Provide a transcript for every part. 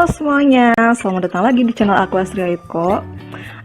Halo semuanya, selamat datang lagi di channel aku Astri Aitko.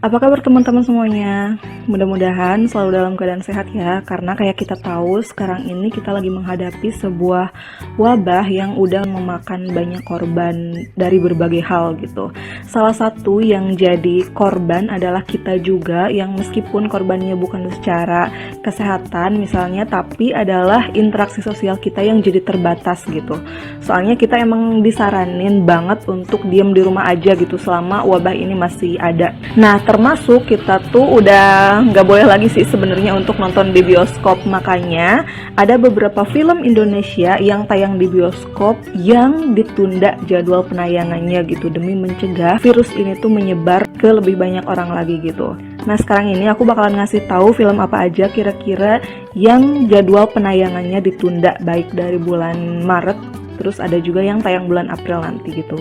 Apa kabar teman-teman semuanya? Mudah-mudahan selalu dalam keadaan sehat ya. Karena kayak kita tahu sekarang ini kita lagi menghadapi sebuah wabah yang udah memakan banyak korban dari berbagai hal gitu. Salah satu yang jadi korban adalah kita juga, yang meskipun korbannya bukan secara kesehatan misalnya, tapi adalah interaksi sosial kita yang jadi terbatas gitu. Soalnya kita emang disaranin banget untuk diem di rumah aja gitu selama wabah ini masih ada. Nah, termasuk kita tuh udah nggak boleh lagi sih sebenarnya untuk nonton di bioskop. Makanya ada beberapa film Indonesia yang tayang di bioskop yang ditunda jadwal penayangannya gitu, demi mencegah virus ini tuh menyebar ke lebih banyak orang lagi gitu. Nah, sekarang ini aku bakalan ngasih tahu film apa aja kira-kira yang jadwal penayangannya ditunda, baik dari bulan Maret, terus ada juga yang tayang bulan April nanti gitu.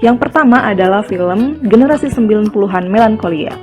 Yang pertama adalah film Generasi 90-an Melankolia.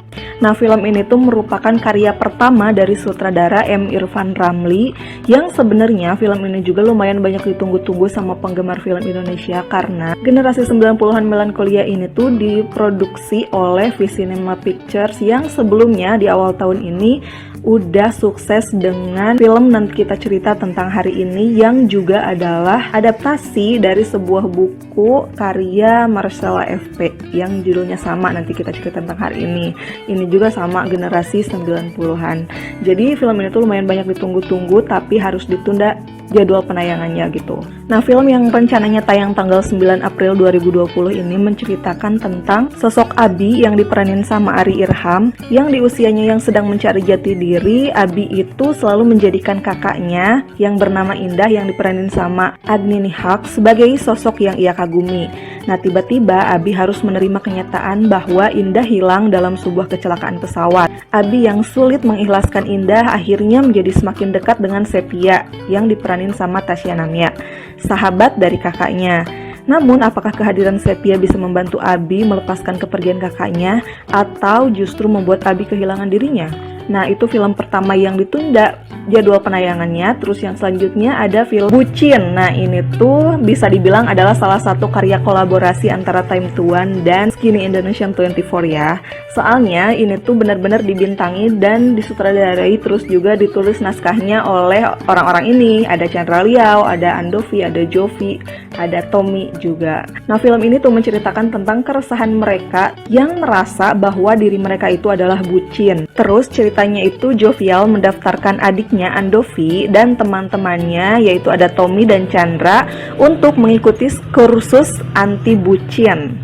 Nah, film ini tuh merupakan karya pertama dari sutradara M. Irfan Ramli, yang sebenarnya film ini juga lumayan banyak ditunggu-tunggu sama penggemar film Indonesia, karena Generasi 90-an Melankolia ini tuh diproduksi oleh V-Cinema Pictures yang sebelumnya di awal tahun ini udah sukses dengan film Nanti Kita Cerita Tentang Hari Ini, yang juga adalah adaptasi dari sebuah buku karya Marcella FP yang judulnya sama, Nanti Kita Cerita Tentang Hari Ini. Ini juga sama, Generasi 90-an. Jadi film ini tuh lumayan banyak ditunggu-tunggu, tapi harus ditunda jadwal penayangannya gitu. Nah, film yang rencananya tayang tanggal 9 April 2020 ini menceritakan tentang sosok Abi yang diperanin sama Ari Irham, yang di usianya yang sedang mencari jati diri. Abi itu selalu menjadikan kakaknya yang bernama Indah yang diperanin sama Agni Nihak sebagai sosok yang ia kagumi. Nah, tiba-tiba Abi harus menerima kenyataan bahwa Indah hilang dalam sebuah kecelakaan pesawat. Abi yang sulit mengikhlaskan Indah akhirnya menjadi semakin dekat dengan Sepia yang diperanin sama Tasya Namya, sahabat dari kakaknya. Namun, apakah kehadiran Sepia bisa membantu Abi melepaskan kepergian kakaknya, atau justru membuat Abi kehilangan dirinya? Nah, itu film pertama yang ditunda jadwal penayangannya. Terus yang selanjutnya ada film Bucin. Nah, ini tuh bisa dibilang adalah salah satu karya kolaborasi antara Time to One dan Skinny Indonesian 24 ya. Soalnya ini tuh benar-benar dibintangi dan disutradarai, terus juga ditulis naskahnya oleh orang-orang ini. Ada Chandra Liao, ada Andovi, ada Jovi, ada Tommy juga. Nah, film ini tuh menceritakan tentang keresahan mereka yang merasa bahwa diri mereka itu adalah bucin. Terus ceritanya itu jovial mendaftarkan adiknya Andovi dan teman-temannya, yaitu ada Tommy dan Chandra, untuk mengikuti kursus anti bucin.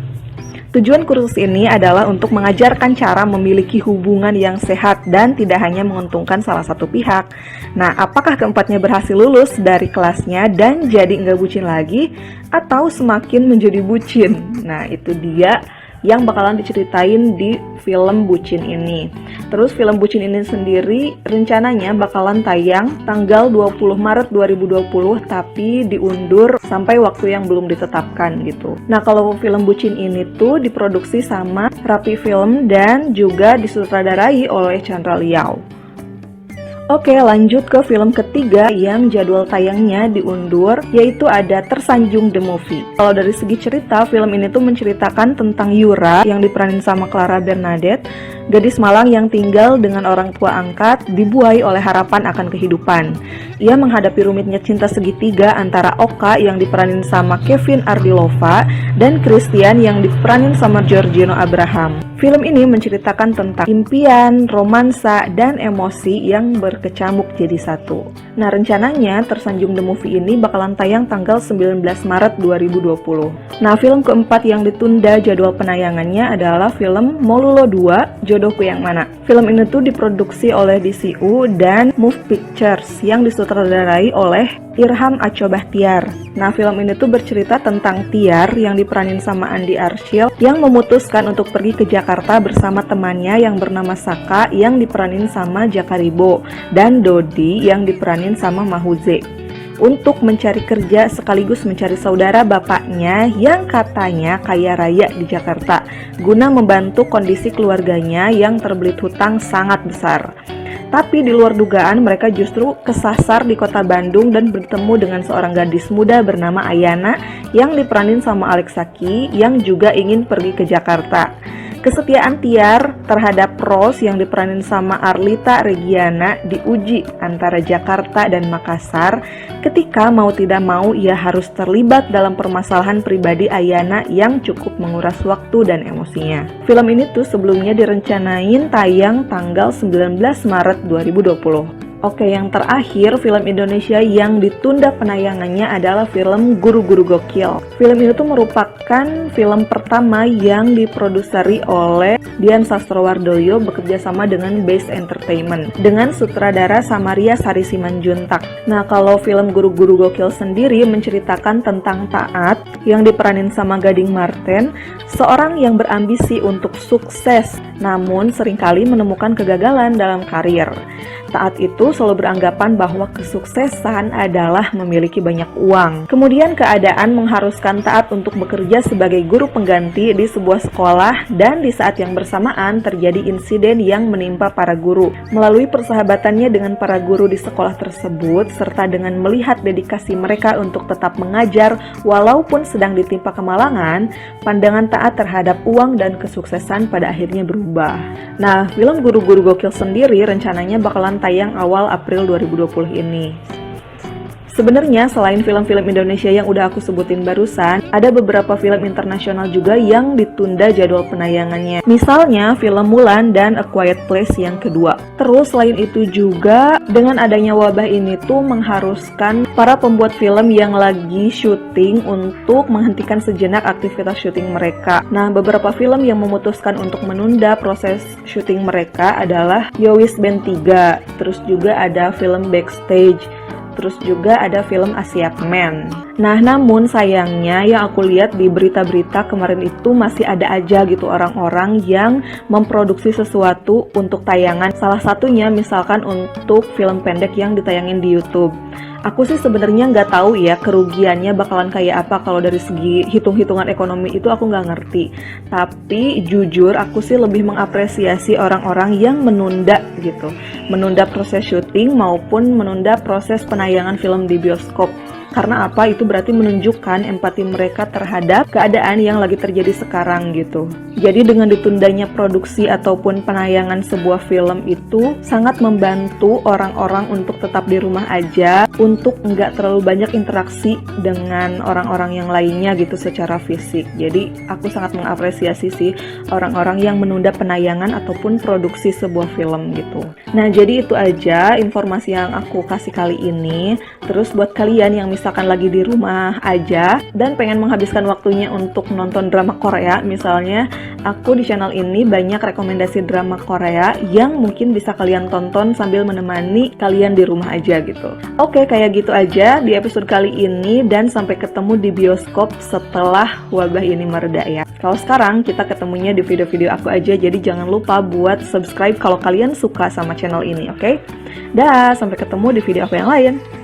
Tujuan kursus ini adalah untuk mengajarkan cara memiliki hubungan yang sehat dan tidak hanya menguntungkan salah satu pihak. Nah, apakah keempatnya berhasil lulus dari kelasnya dan jadi nggak bucin lagi, atau semakin menjadi bucin? Nah, itu dia yang bakalan diceritain di film Bucin ini. Terus film Bucin ini sendiri rencananya bakalan tayang tanggal 20 Maret 2020, tapi diundur sampai waktu yang belum ditetapkan gitu. Nah, kalau film Bucin ini tuh diproduksi sama Rapi Film dan juga disutradarai oleh Chandra Liao. Oke, lanjut ke film ketiga yang jadwal tayangnya diundur, yaitu ada Tersanjung The Movie. Kalau dari segi cerita, film ini tuh menceritakan tentang Yura yang diperanin sama Clara Bernadette, gadis Malang yang tinggal dengan orang tua angkat, dibuai oleh harapan akan kehidupan. Ia menghadapi rumitnya cinta segitiga antara Oka yang diperanin sama Kevin Ardilova dan Christian yang diperanin sama Giorgino Abraham. Film ini menceritakan tentang impian, romansa, dan emosi yang berkecamuk jadi satu. Nah, rencananya Tersanjung The Movie ini bakalan tayang tanggal 19 Maret 2020. Nah, film keempat yang ditunda jadwal penayangannya adalah film Molulo 2, Jodohku Yang Mana. Film ini tuh diproduksi oleh DCU dan Move Pictures yang disutradarai oleh Irham Aco Bahtiar. Nah, film ini tuh bercerita tentang Tiar yang diperanin sama Andi Arsyil yang memutuskan untuk pergi ke Jakarta bersama temannya yang bernama Saka yang diperanin sama Jakaribo, dan Dodi yang diperanin sama Mahuze, untuk mencari kerja sekaligus mencari saudara bapaknya yang katanya kaya raya di Jakarta, guna membantu kondisi keluarganya yang terbelit hutang sangat besar. Tapi di luar dugaan mereka justru kesasar di kota Bandung dan bertemu dengan seorang gadis muda bernama Ayana yang diperanin sama Alex Saki yang juga ingin pergi ke Jakarta. Kesetiaan Tiar terhadap Rose yang diperanin sama Arlita Regiana diuji antara Jakarta dan Makassar ketika mau tidak mau ia harus terlibat dalam permasalahan pribadi Ayana yang cukup menguras waktu dan emosinya. Film ini tuh sebelumnya direncanain tayang tanggal 19 Maret 2020. Oke, yang terakhir film Indonesia yang ditunda penayangannya adalah film Guru-Guru Gokil. Film ini tuh merupakan film pertama yang diproduseri oleh Dian Sastrowardoyo bekerja sama dengan Base Entertainment dengan sutradara Samaria Sari Simanjuntak. Nah, kalau film Guru-Guru Gokil sendiri menceritakan tentang Taat yang diperanin sama Gading Marten, seorang yang berambisi untuk sukses namun seringkali menemukan kegagalan dalam karir. Taat itu selalu beranggapan bahwa kesuksesan adalah memiliki banyak uang. Kemudian keadaan mengharuskan Taat untuk bekerja sebagai guru pengganti di sebuah sekolah dan di saat yang bersamaan terjadi insiden yang menimpa para guru. Melalui persahabatannya dengan para guru di sekolah tersebut serta dengan melihat dedikasi mereka untuk tetap mengajar walaupun sedang ditimpa kemalangan, pandangan Taat terhadap uang dan kesuksesan pada akhirnya berubah. Nah, film Guru-Guru Gokil sendiri rencananya bakalan tayang awal April 2020 ini. Sebenarnya selain film-film Indonesia yang udah aku sebutin barusan, ada beberapa film internasional juga yang ditunda jadwal penayangannya. Misalnya film Mulan dan A Quiet Place yang kedua. Terus selain itu juga dengan adanya wabah ini tuh mengharuskan para pembuat film yang lagi syuting untuk menghentikan sejenak aktivitas syuting mereka. Nah, beberapa film yang memutuskan untuk menunda proses syuting mereka adalah Yowis Band 3, terus juga ada film Backstage, terus juga ada film Asia Man. Nah, namun sayangnya yang aku lihat di berita-berita kemarin itu masih ada aja gitu orang-orang yang memproduksi sesuatu untuk tayangan. Salah satunya misalkan untuk film pendek yang ditayangin di YouTube. Aku sih sebenarnya nggak tahu ya kerugiannya bakalan kayak apa kalau dari segi hitung-hitungan ekonomi itu aku nggak ngerti. Tapi jujur aku sih lebih mengapresiasi orang-orang yang menunda gitu. Menunda proses syuting maupun menunda proses penayangan film di bioskop. Karena apa? Itu berarti menunjukkan empati mereka terhadap keadaan yang lagi terjadi sekarang gitu. Jadi dengan ditundanya produksi ataupun penayangan sebuah film itu sangat membantu orang-orang untuk tetap di rumah aja, untuk nggak terlalu banyak interaksi dengan orang-orang yang lainnya gitu secara fisik. Jadi aku sangat mengapresiasi sih orang-orang yang menunda penayangan ataupun produksi sebuah film gitu. Nah, jadi itu aja informasi yang aku kasih kali ini. Terus buat kalian yang misalkan lagi di rumah aja dan pengen menghabiskan waktunya untuk nonton drama Korea misalnya, aku di channel ini banyak rekomendasi drama Korea yang mungkin bisa kalian tonton sambil menemani kalian di rumah aja gitu. Oke, kayak gitu aja di episode kali ini dan sampai ketemu di bioskop setelah wabah ini mereda ya. Kalau sekarang kita ketemunya di video-video aku aja, jadi jangan lupa buat subscribe kalau kalian suka sama channel ini, oke? Dah, sampai ketemu di video aku yang lain.